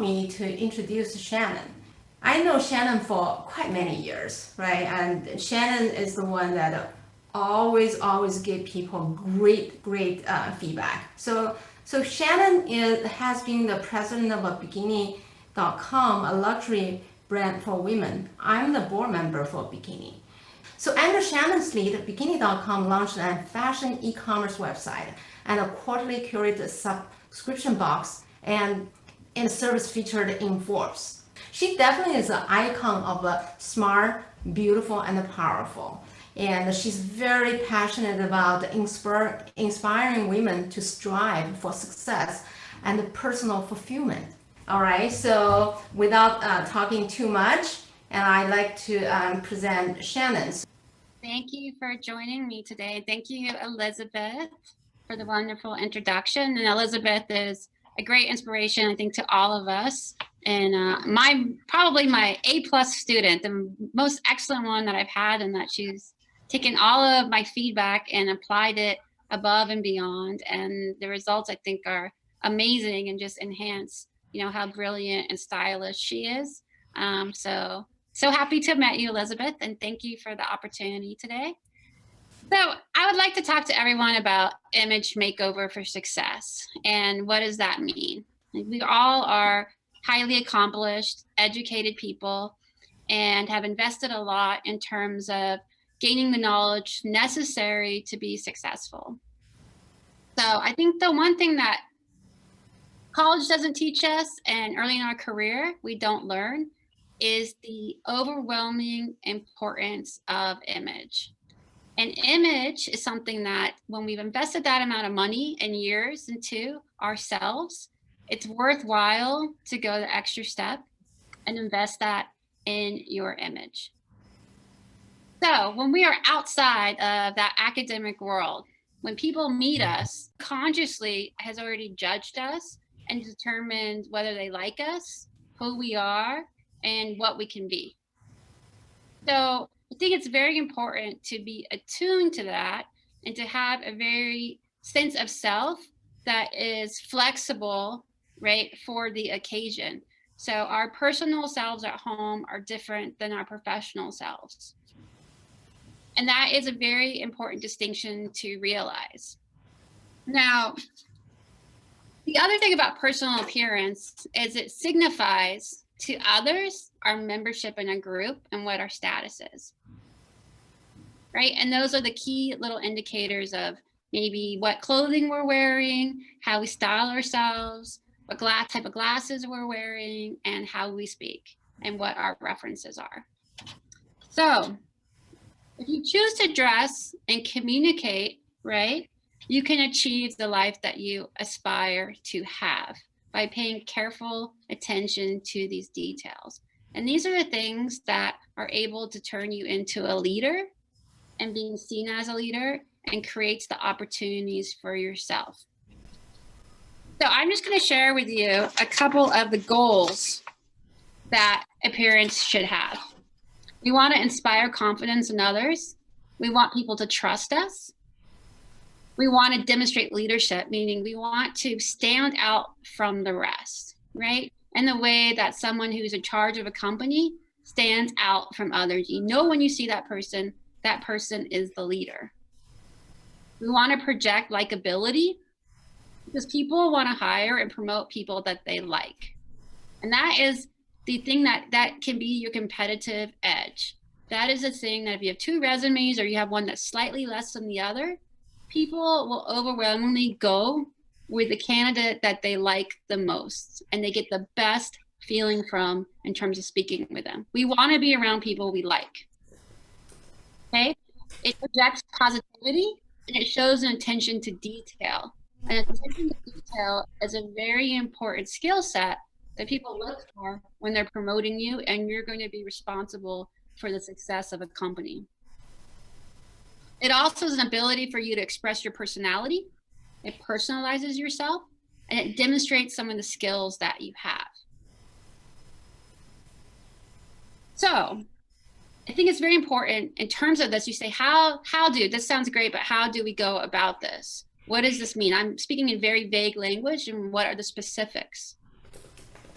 me to introduce Shannon. I know Shannon for quite many years, right? And Shannon is the one that always give people great feedback. So Shannon has been the president of a Bikini.com, a luxury brand for women. I'm the board member for Bikini. So under Shannon's lead, Bikini.com launched a fashion e-commerce website and a quarterly curated subscription box and service featured in Forbes. She definitely is an icon of a smart, beautiful, and powerful. And she's very passionate about inspiring women to strive for success and personal fulfillment. All right, so without talking too much, and I'd like to present Shannon. Thank you for joining me today. Thank you, Elizabeth, for the wonderful introduction. And Elizabeth is a great inspiration, I think, to all of us. And probably my A+ student, the most excellent one that I've had, and that she's taken all of my feedback and applied it above and beyond. And the results, I think, are amazing and just enhance, how brilliant and stylish she is. So happy to have met you, Elizabeth, and thank you for the opportunity today. So I would like to talk to everyone about image makeover for success. And what does that mean? We all are highly accomplished, educated people and have invested a lot in terms of gaining the knowledge necessary to be successful. So I think the one thing that college doesn't teach us, and early in our career we don't learn, is the overwhelming importance of image. An image is something that when we've invested that amount of money and years into ourselves, it's worthwhile to go the extra step and invest that in your image. So when we are outside of that academic world, when people meet us, consciously has already judged us and determined whether they like us, who we are, and what we can be. So I think it's very important to be attuned to that and to have a very sense of self that is flexible, right, for the occasion. So our personal selves at home are different than our professional selves. And that is a very important distinction to realize. Now, the other thing about personal appearance is it signifies to others our membership in a group and what our status is, right? And those are the key little indicators of maybe what clothing we're wearing, how we style ourselves, what type of glasses we're wearing, and how we speak, and what our references are. So if you choose to dress and communicate, right, you can achieve the life that you aspire to have by paying careful attention to these details. And these are the things that are able to turn you into a leader and being seen as a leader and creates the opportunities for yourself. So I'm just going to share with you a couple of the goals that appearance should have. We want to inspire confidence in others. We want people to trust us. We want to demonstrate leadership, meaning we want to stand out from the rest, right? In the way that someone who's in charge of a company stands out from others. You know, when you see that person is the leader. We want to project likability because people want to hire and promote people that they like. And that is the thing that can be your competitive edge. That is the thing that if you have two resumes or you have one that's slightly less than the other, people will overwhelmingly go with the candidate that they like the most and they get the best feeling from in terms of speaking with them. We want to be around people we like. Okay? It projects positivity and it shows an attention to detail. And attention to detail is a very important skill set that people look for when they're promoting you, and you're going to be responsible for the success of a company. It also is an ability for you to express your personality. It personalizes yourself, and it demonstrates some of the skills that you have. So I think it's very important in terms of this. You say, this sounds great, but how do we go about this? What does this mean? I'm speaking in very vague language, and what are the specifics?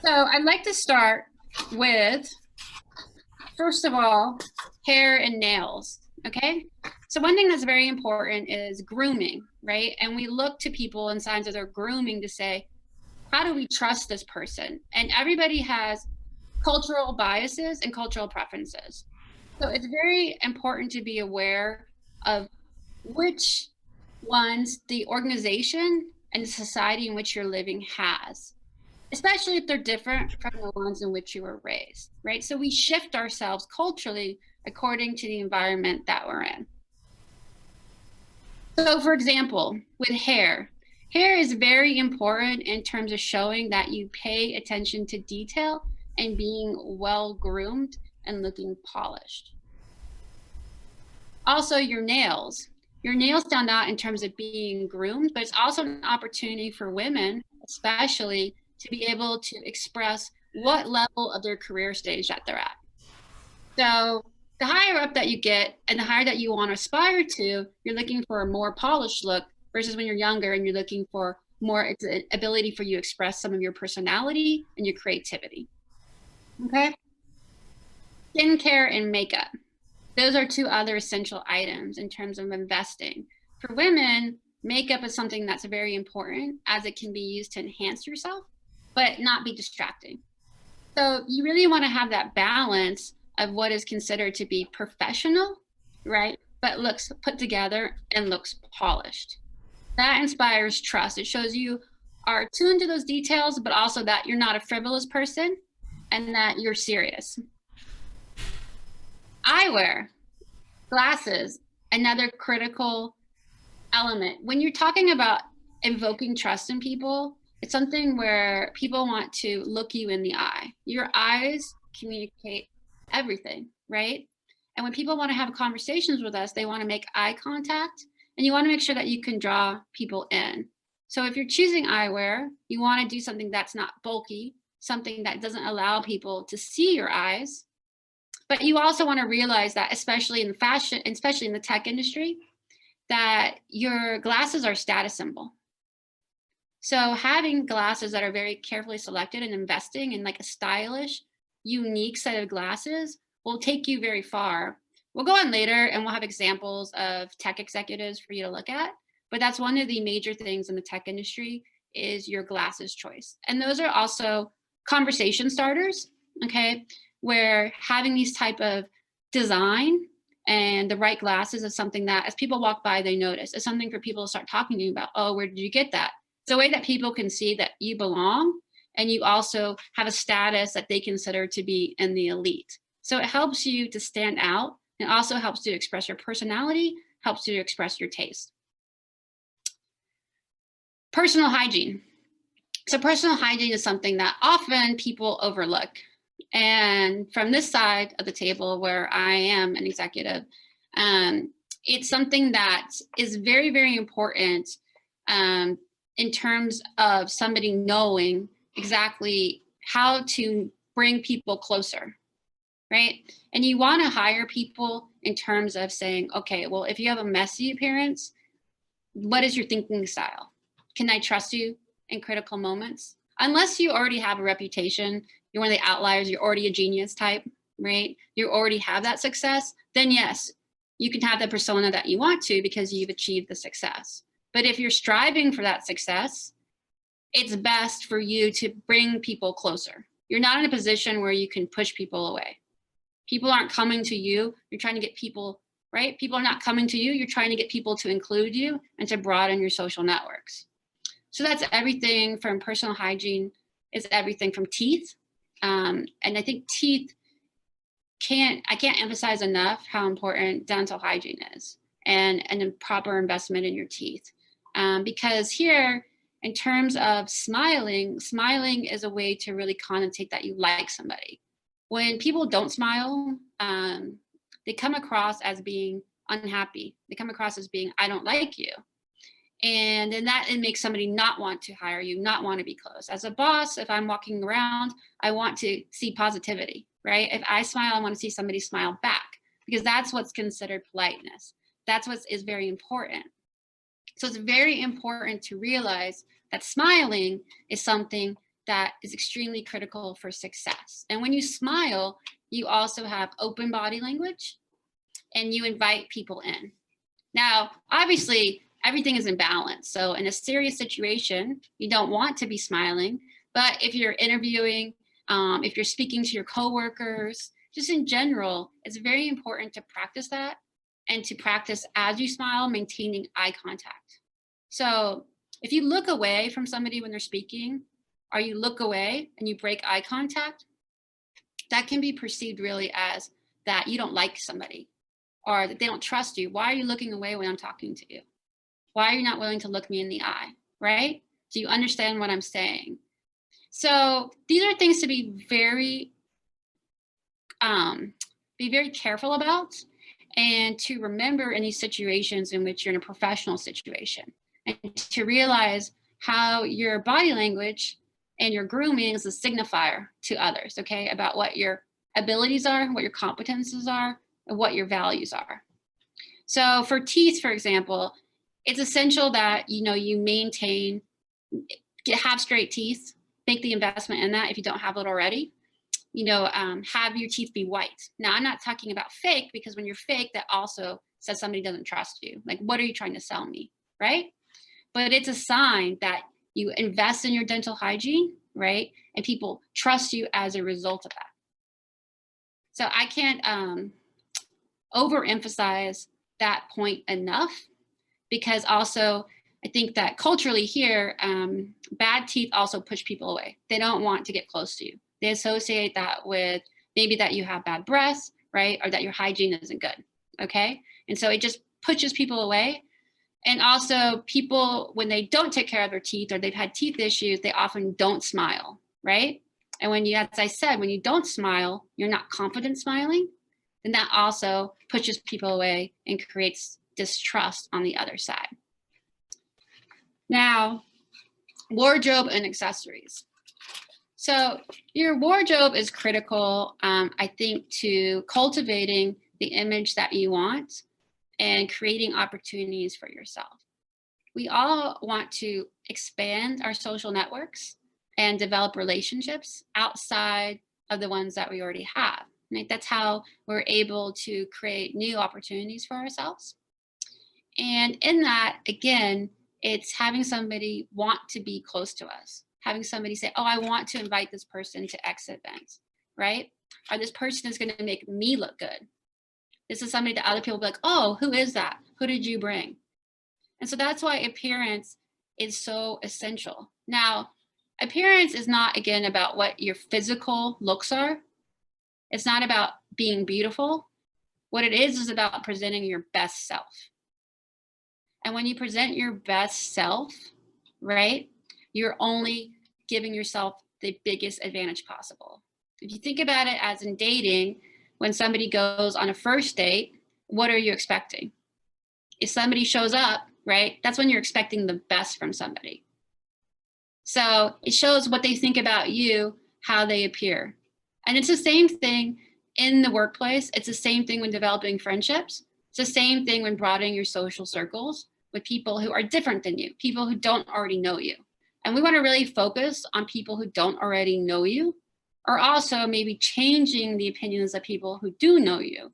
So I'd like to start with, first of all, hair and nails, okay? So one thing that's very important is grooming, right? And we look to people and signs of their grooming to say, how do we trust this person? And everybody has cultural biases and cultural preferences. So it's very important to be aware of which ones the organization and the society in which you're living has, especially if they're different from the ones in which you were raised, right? So we shift ourselves culturally according to the environment that we're in. So for example, with hair, hair is very important in terms of showing that you pay attention to detail and being well groomed and looking polished. Also, your nails. Your nails stand out in terms of being groomed, but it's also an opportunity for women, especially, to be able to express what level of their career stage that they're at. So the higher up that you get and the higher that you want to aspire to, you're looking for a more polished look versus when you're younger and you're looking for more, it's an ability for you to express some of your personality and your creativity. Okay? Skincare and makeup. Those are two other essential items in terms of investing. For women, makeup is something that's very important as it can be used to enhance yourself, but not be distracting. So you really want to have that balance of what is considered to be professional, right? But looks put together and looks polished. That inspires trust. It shows you are tuned to those details, but also that you're not a frivolous person and that you're serious. Eyewear, glasses, another critical element. When you're talking about invoking trust in people, it's something where people want to look you in the eye. Your eyes communicate everything, right? And when people want to have conversations with us, they want to make eye contact, and you want to make sure that you can draw people in. So if you're choosing eyewear, you want to do something that's not bulky, something that doesn't allow people to see your eyes. But you also want to realize that, especially in fashion, especially in the tech industry, that your glasses are a status symbol. So having glasses that are very carefully selected and investing in like a stylish, unique set of glasses will take you very far. We'll go on later and we'll have examples of tech executives for you to look at. But that's one of the major things in the tech industry is your glasses choice. And those are also conversation starters, okay? Where having these type of design and the right glasses is something that as people walk by, they notice. It's something for people to start talking to you about. Oh, where did you get that? It's a way that people can see that you belong and you also have a status that they consider to be in the elite. So it helps you to stand out and also helps you to express your personality, helps you to express your taste. Personal hygiene. So personal hygiene is something that often people overlook. And from this side of the table where I am an executive, it's something that is very, very important in terms of somebody knowing exactly how to bring people closer, right? And you want to hire people in terms of saying, okay, well, if you have a messy appearance, what is your thinking style? Can I trust you in critical moments? Unless you already have a reputation, you're one of the outliers, you're already a genius type, right? You already have that success, then yes, you can have the persona that you want to because you've achieved the success. But if you're striving for that success, it's best for you to bring people closer. You're not in a position where you can push people away. People aren't coming to you, you're trying to get people, right? People are not coming to you, you're trying to get people to include you and to broaden your social networks. So that's everything from personal hygiene, is everything from teeth. And I think teeth I can't emphasize enough how important dental hygiene is and a proper investment in your teeth. Because here, in terms of smiling is a way to really connotate that you like somebody. When people don't smile, they come across as being unhappy. They come across as being, I don't like you. And then it makes somebody not want to hire you, not want to be close. As a boss, if I'm walking around, I want to see positivity, right? If I smile, I want to see somebody smile back because that's what's considered politeness. That's what is very important. So it's very important to realize that smiling is something that is extremely critical for success. And when you smile, you also have open body language and you invite people in. Now, obviously, everything is in balance. So in a serious situation, you don't want to be smiling, but if you're interviewing, if you're speaking to your coworkers, just in general, it's very important to practice that and to practice as you smile, maintaining eye contact. So if you look away from somebody when they're speaking, or you look away and you break eye contact, that can be perceived really as that you don't like somebody or that they don't trust you. Why are you looking away when I'm talking to you? Why are you not willing to look me in the eye, right? Do you understand what I'm saying? So these are things to be very careful about and to remember in these situations in which you're in a professional situation, and to realize how your body language and your grooming is a signifier to others, okay, about what your abilities are, what your competences are, and what your values are. So for teeth, for example, it's essential that you maintain, have straight teeth, make the investment in that if you don't have it already. Have your teeth be white. Now, I'm not talking about fake, because when you're fake, that also says somebody doesn't trust you. Like, what are you trying to sell me, right? But it's a sign that you invest in your dental hygiene, right? And people trust you as a result of that. So I can't overemphasize that point enough, because also I think that culturally here, bad teeth also push people away. They don't want to get close to you. They associate that with maybe that you have bad breath, right? Or that your hygiene isn't good, okay? And so it just pushes people away. And also people, when they don't take care of their teeth or they've had teeth issues, they often don't smile, right? And when you, as I said, when you don't smile, you're not confident smiling, then that also pushes people away and creates distrust on the other side. Now, wardrobe and accessories. So your wardrobe is critical, I think, to cultivating the image that you want and creating opportunities for yourself. We all want to expand our social networks and develop relationships outside of the ones that we already have. Right? That's how we're able to create new opportunities for ourselves. And in that, again, it's having somebody want to be close to us, having somebody say, oh, I want to invite this person to X event, right? Or this person is going to make me look good. This is somebody that other people will be like, oh, who is that? Who did you bring? And so that's why appearance is so essential. Now, appearance is not, again, about what your physical looks are. It's not about being beautiful. What it is about presenting your best self. And when you present your best self, right, you're only giving yourself the biggest advantage possible. If you think about it as in dating, when somebody goes on a first date, what are you expecting? If somebody shows up, right, that's when you're expecting the best from somebody. So it shows what they think about you, how they appear. And it's the same thing in the workplace. It's the same thing when developing friendships. It's the same thing when broadening your social circles with people who are different than you, people who don't already know you. And we want to really focus on people who don't already know you, or also maybe changing the opinions of people who do know you.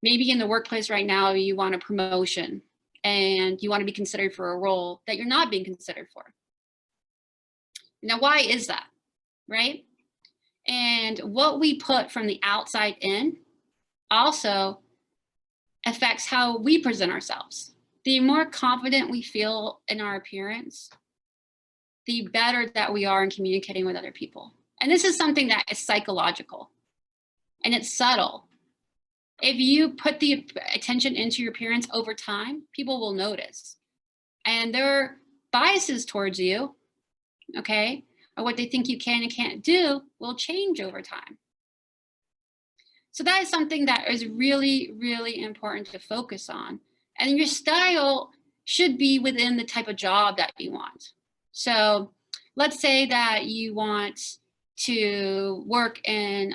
Maybe in the workplace right now, you want a promotion and you want to be considered for a role that you're not being considered for. Now, why is that, right? And what we put from the outside in also affects how we present ourselves. The more confident we feel in our appearance, the better that we are in communicating with other people. And this is something that is psychological and it's subtle. If you put the attention into your appearance over time, people will notice. And their biases towards you, okay, or what they think you can and can't do will change over time. So that is something that is really, really important to focus on. And your style should be within the type of job that you want. So let's say that you want to work in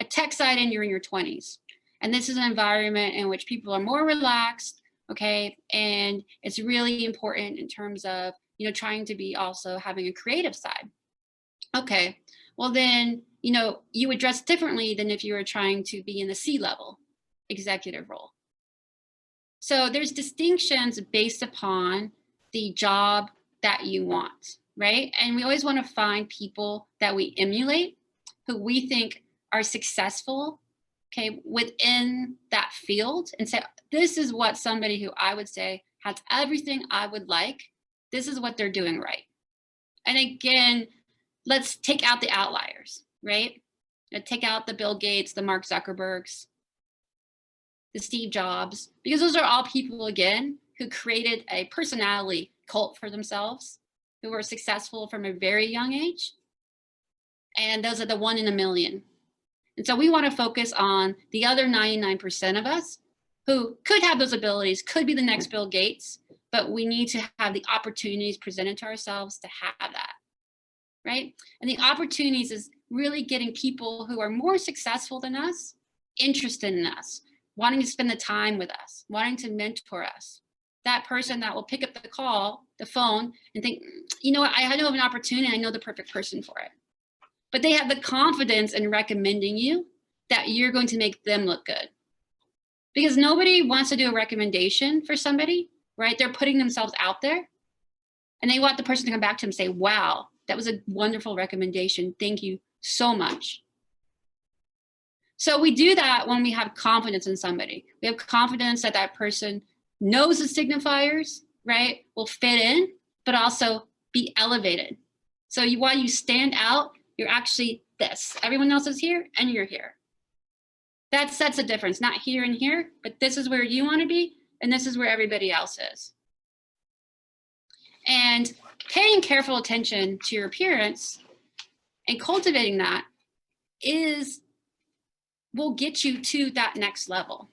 a tech site and you're in your 20s. And this is an environment in which people are more relaxed, okay? And it's really important in terms of trying to be also having a creative side. Okay, well then, you would dress differently than if you were trying to be in the C-level executive role. So there's distinctions based upon the job that you want, right? And we always want to find people that we emulate, who we think are successful, okay, within that field, and say, this is what somebody who I would say has everything I would like, this is what they're doing right. And again, let's take out the outliers, right? Take out the Bill Gates, the Mark Zuckerbergs, the Steve Jobs, because those are all people, again, who created a personality cult for themselves, who were successful from a very young age. And those are the 1 in a million. And so we want to focus on the other 99% of us who could have those abilities, could be the next Bill Gates, but we need to have the opportunities presented to ourselves to have that, right? And the opportunities is really getting people who are more successful than us interested in us, wanting to spend the time with us, wanting to mentor us. That person that will pick up the phone, and think, you know what, I know of an opportunity, I know the perfect person for it. But they have the confidence in recommending you that you're going to make them look good. Because nobody wants to do a recommendation for somebody, right? They're putting themselves out there, and they want the person to come back to them and say, wow, that was a wonderful recommendation. Thank you so much. So we do that when we have confidence in somebody. We have confidence that that person knows the signifiers, right? Will fit in, but also be elevated. So while you stand out, you're actually this. Everyone else is here and you're here. That sets a difference, not here and here, but this is where you want to be and this is where everybody else is. And paying careful attention to your appearance and cultivating that will get you to that next level,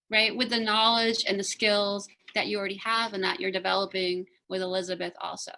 right? With the knowledge and the skills that you already have and that you're developing with Elizabeth also.